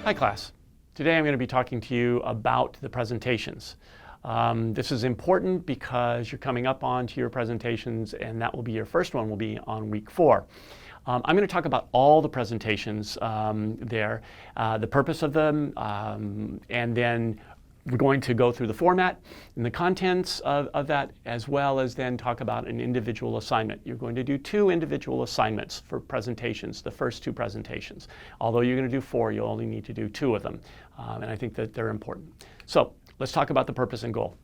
Hi class. Today I'm going to be talking to you about the presentations. This is important because you're coming up onto your presentations, and that will be your first one will be on week 4. I'm going to talk about all the presentations there, the purpose of them, and then we're going to go through the format and the contents of that, as well as then talk about an individual assignment. You're going to do 2 individual assignments for presentations, the first 2 presentations. Although you're going to do 4, you'll only need to do 2 of them, and I think that they're important. So let's talk about the purpose and goal.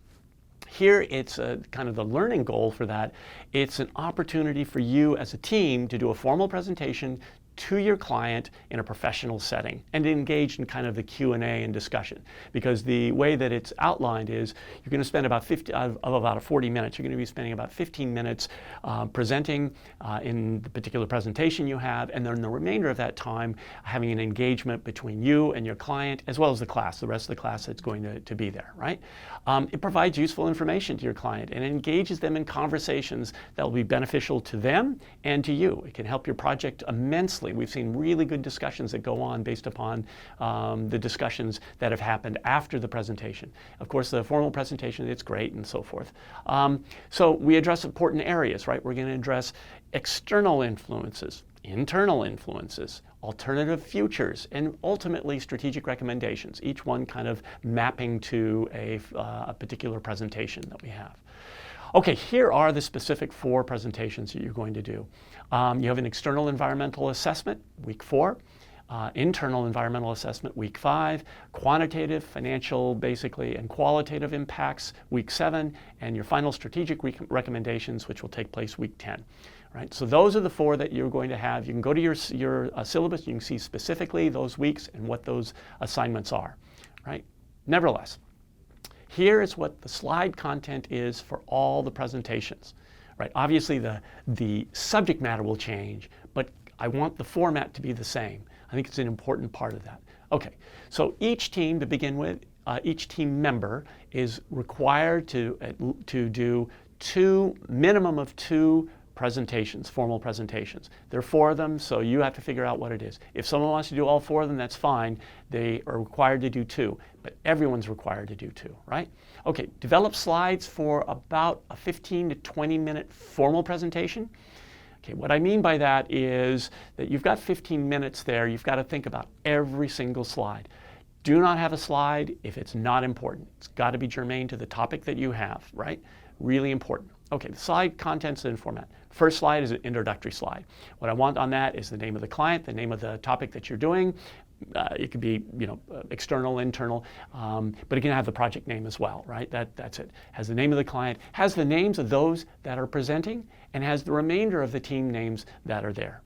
Here it's kind of the learning goal for that. It's an opportunity for you as a team to do a formal presentation to your client in a professional setting and engage in kind of the Q&A and discussion. Because the way that it's outlined is you're going to spend about 40 minutes. You're going to be spending about 15 minutes presenting in the particular presentation you have, and then the remainder of that time having an engagement between you and your client, as well as the class, the rest of the class that's going to be there, right? It provides useful information to your client and engages them in conversations that will be beneficial to them and to you. It can help your project immensely. We've seen really good discussions that go on based upon the discussions that have happened after the presentation. Of course, the formal presentation, it's great and so forth. So we address important areas, right? We're going to address external influences, internal influences, alternative futures, and ultimately strategic recommendations, each one kind of mapping to a particular presentation that we have. Okay, here are the specific 4 presentations that you're going to do. You have an external environmental assessment, week 4, internal environmental assessment, week 5, quantitative, financial, basically, and qualitative impacts, week 7, and your final strategic recommendations, which will take place week 10. Right, so those are the 4 that you're going to have. You can go to your syllabus, you can see specifically those weeks and what those assignments are, right? Nevertheless, here is what the slide content is for all the presentations, right? Obviously the subject matter will change, but I want the format to be the same. I think it's an important part of that. Okay, so each team to begin with, each team member is required to do minimum of 2 presentations, formal presentations. There are 4 of them, so you have to figure out what it is. If someone wants to do all 4 of them, that's fine. They are required to do 2, but everyone's required to do 2, right? Okay, develop slides for about a 15 to 20 minute formal presentation. Okay, what I mean by that is that you've got 15 minutes there. You've got to think about every single slide. Do not have a slide if it's not important. It's got to be germane to the topic that you have, right? Really important. Okay, the slide contents and format. First slide is an introductory slide. What I want on that is the name of the client, the name of the topic that you're doing. It could be, external, internal, but it can have the project name as well, right? That's it. Has the name of the client, has the names of those that are presenting, and has the remainder of the team names that are there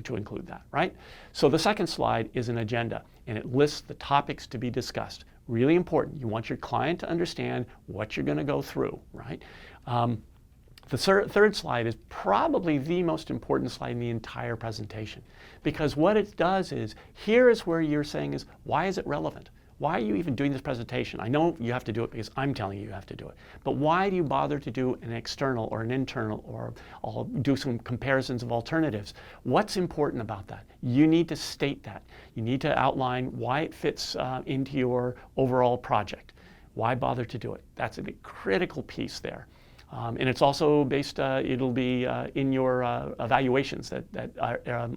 to include that, right? So the second slide is an agenda, and it lists the topics to be discussed. Really important. You want your client to understand what you're going to go through, right? The third slide is probably the most important slide in the entire presentation, because what it does is, here is where you're saying is, why is it relevant? Why are you even doing this presentation? I know you have to do it because I'm telling you you have to do it, but why do you bother to do an external or an internal, or I'll do some comparisons of alternatives? What's important about that? You need to state that. You need to outline why it fits into your overall project. Why bother to do it? That's a critical piece there. And it's also based, it'll be in your evaluations that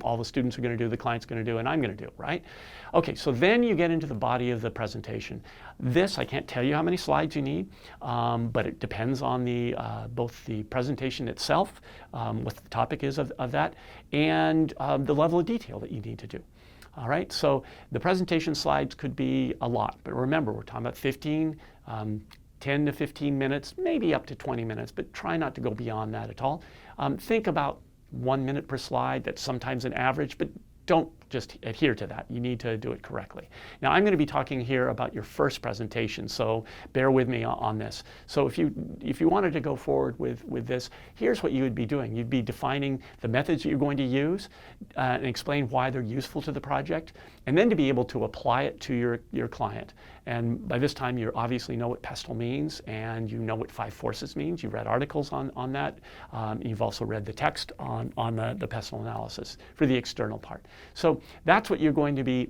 all the students are going to do, the client's going to do, and I'm going to do, right? Okay, so then you get into the body of the presentation. This, I can't tell you how many slides you need, but it depends on both the presentation itself, what the topic is of that, and the level of detail that you need to do. All right, so the presentation slides could be a lot, but remember, we're talking about 10 to 15 minutes, maybe up to 20 minutes, but try not to go beyond that at all. Think about 1 minute per slide. That's sometimes an average, but don't just adhere to that. You need to do it correctly. Now, I'm going to be talking here about your first presentation, so bear with me on this. So if you wanted to go forward with this, here's what you would be doing. You'd be defining the methods that you're going to use and explain why they're useful to the project, and then to be able to apply it to your client. And by this time, you obviously know what pestle means, and you know what 5 forces means. You've read articles on that. You've also read the text on the pestle analysis for the external part. So that's what you're going to be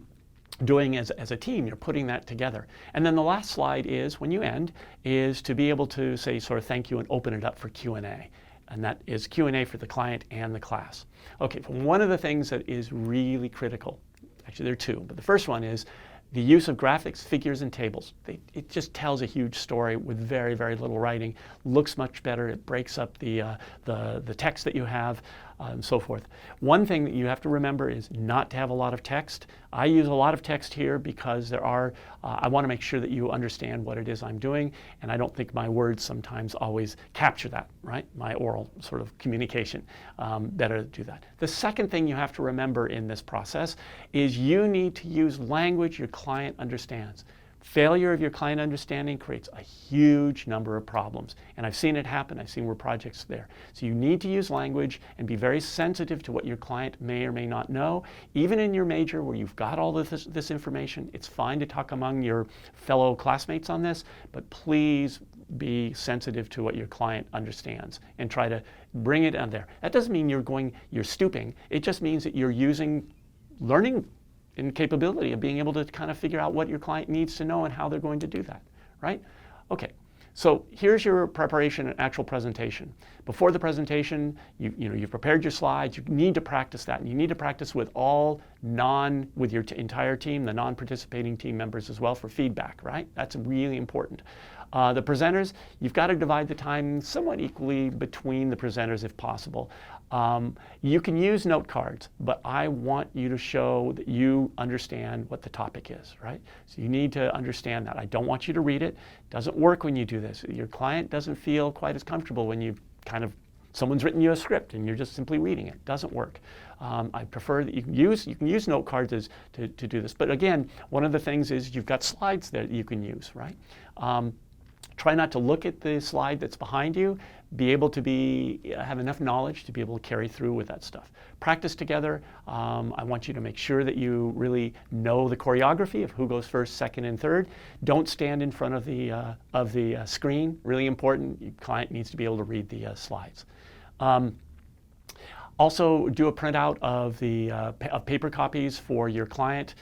doing as a team. You're putting that together. And then the last slide is, when you end, is to be able to say sort of thank you and open it up for Q&A. And that is Q&A for the client and the class. Okay, one of the things that is really critical, actually there are two, but the first one is the use of graphics, figures, and tables. It just tells a huge story with very, very little writing. Looks much better. It breaks up the text that you have, and so forth. One thing that you have to remember is not to have a lot of text. I use a lot of text here because there are, I want to make sure that you understand what it is I'm doing, and I don't think my words sometimes always capture that, right? My oral sort of communication, better to do that. The second thing you have to remember in this process is you need to use language your client understands. Failure of your client understanding creates a huge number of problems. And I've seen it happen. I've seen where projects are there. So you need to use language and be very sensitive to what your client may or may not know. Even in your major where you've got all this information, it's fine to talk among your fellow classmates on this, but please be sensitive to what your client understands and try to bring it on there. That doesn't mean you're stooping. It just means that you're using learning and capability of being able to kind of figure out what your client needs to know and how they're going to do that, right? Okay, so here's your preparation and actual presentation. Before the presentation, you've prepared your slides. You need to practice that, and you need to practice with with your entire team, the non-participating team members as well, for feedback, right? That's really important. The presenters, you've got to divide the time somewhat equally between the presenters if possible. You can use note cards, but I want you to show that you understand what the topic is, right? So you need to understand that. I don't want you to read it. It doesn't work when you do this. Your client doesn't feel quite as comfortable when you someone's written you a script and you're just simply reading it. It doesn't work. I prefer that you can use note cards to do this. But again, one of the things is you've got slides that you can use, right? Try not to look at the slide that's behind you. Be able to have enough knowledge to be able to carry through with that stuff. Practice together. I want you to make sure that you really know the choreography of who goes first, second, and third. Don't stand in front of the screen. Really important. Your client needs to be able to read the slides. Also, do a printout of paper copies for your client.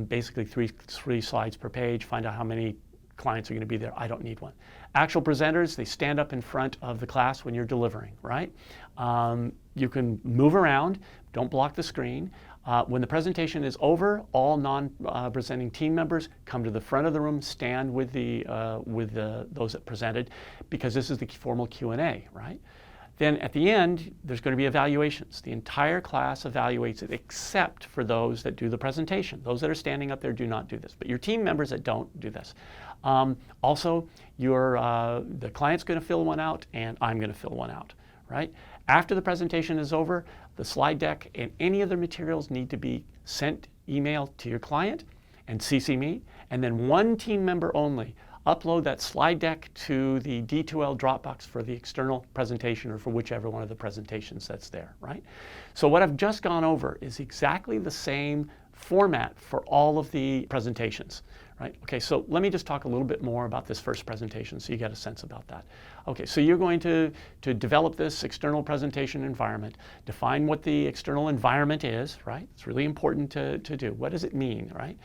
Basically, three slides per page. Find out how many clients are going to be there. I don't need one. Actual presenters, they stand up in front of the class when you're delivering, right? You can move around. Don't block the screen. When the presentation is over, all non-presenting team members come to the front of the room, stand with those that presented, because this is the formal Q&A, right? Then at the end, there's going to be evaluations. The entire class evaluates it, except for those that do the presentation. Those that are standing up there do not do this, but your team members that don't do this. Also, the client's going to fill one out, and I'm going to fill one out, right? After the presentation is over, the slide deck and any other materials need to be sent email to your client and CC me, and then one team member only. Upload that slide deck to the D2L Dropbox for the external presentation or for whichever one of the presentations that's there, right? So what I've just gone over is exactly the same format for all of the presentations, right? Okay, so let me just talk a little bit more about this first presentation so you get a sense about that. Okay, so you're going to develop this external presentation environment, define what the external environment is, right? It's really important to do. What does it mean, right?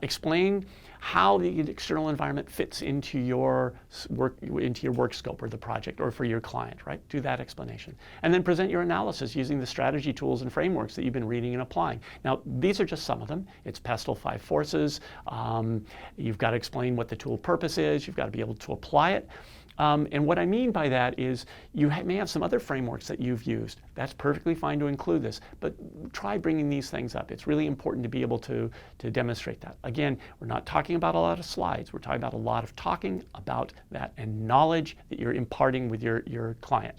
Explain how the external environment fits into your work scope or the project or for your client, right? Do that explanation. And then present your analysis using the strategy tools and frameworks that you've been reading and applying. Now, these are just some of them. It's PESTLE 5 Forces. You've got to explain what the tool purpose is. You've got to be able to apply it. And what I mean by that is you may have some other frameworks that you've used. That's perfectly fine to include this, but try bringing these things up. It's really important to be able to demonstrate that. Again, we're not talking about a lot of slides. We're talking about a lot of talking about that and knowledge that you're imparting with your client.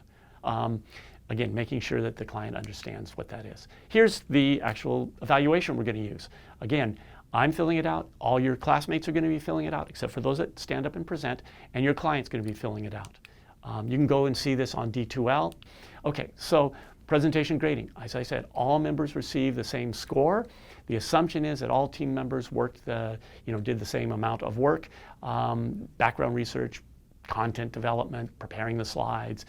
Again, making sure that the client understands what that is. Here's the actual evaluation we're going to use. Again, I'm filling it out. All your classmates are going to be filling it out, except for those that stand up and present, and your client's going to be filling it out. You can go and see this on D2L. Okay, so presentation grading. As I said, all members receive the same score. The assumption is that all team members did the same amount of work. Background research, content development, preparing the slides,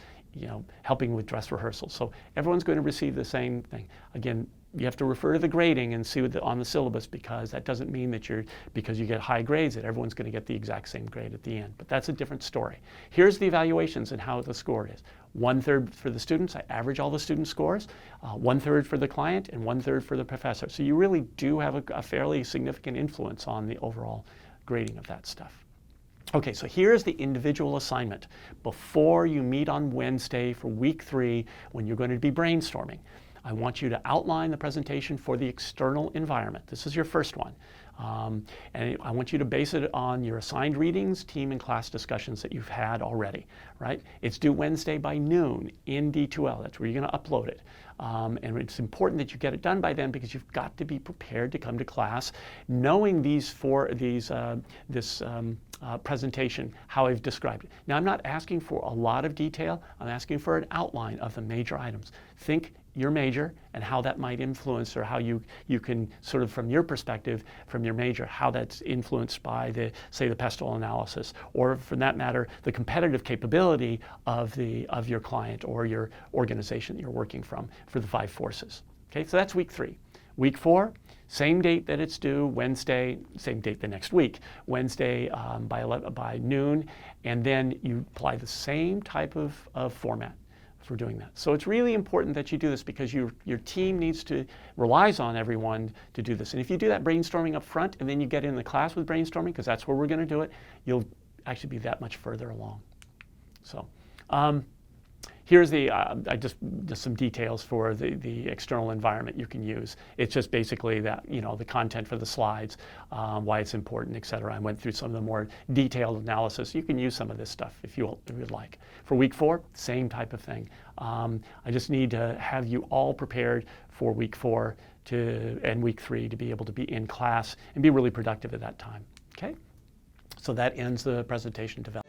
helping with dress rehearsal. So everyone's going to receive the same thing. Again, you have to refer to the grading and see on the syllabus, because that doesn't mean that because you get high grades that everyone's going to get the exact same grade at the end. But that's a different story. Here's the evaluations and how the score is. 1/3 for the students. I average all the student scores. 1/3 for the client and 1/3 for the professor. So you really do have a fairly significant influence on the overall grading of that stuff. Okay, so here's the individual assignment before you meet on Wednesday for week 3 when you're going to be brainstorming. I want you to outline the presentation for the external environment. This is your first one. And I want you to base it on your assigned readings, team and class discussions that you've had already, right? It's due Wednesday by noon in D2L. That's where you're going to upload it. And it's important that you get it done by then, because you've got to be prepared to come to class knowing this presentation, how I've described it. Now, I'm not asking for a lot of detail. I'm asking for an outline of the major items. Think your major and how that might influence, or how you can sort of, from your perspective, from your major, how that's influenced by say the pestle analysis, or for that matter, the competitive capability of your client or your organization that you're working from for the 5 forces. Okay, so that's week 3. Week 4, same date that it's due, Wednesday, same date the next week, Wednesday by noon, and then you apply the same type of format for doing that. So it's really important that you do this, because your team relies on everyone to do this. And if you do that brainstorming up front and then you get in the class with brainstorming, because that's where we're going to do it, you'll actually be that much further along. So here's just some details for the external environment you can use. It's just basically that, the content for the slides, why it's important, etc. I went through some of the more detailed analysis. You can use some of this stuff if you would like. For week 4, same type of thing. I just need to have you all prepared for week 4 and week 3 to be able to be in class and be really productive at that time. Okay? So that ends the presentation development.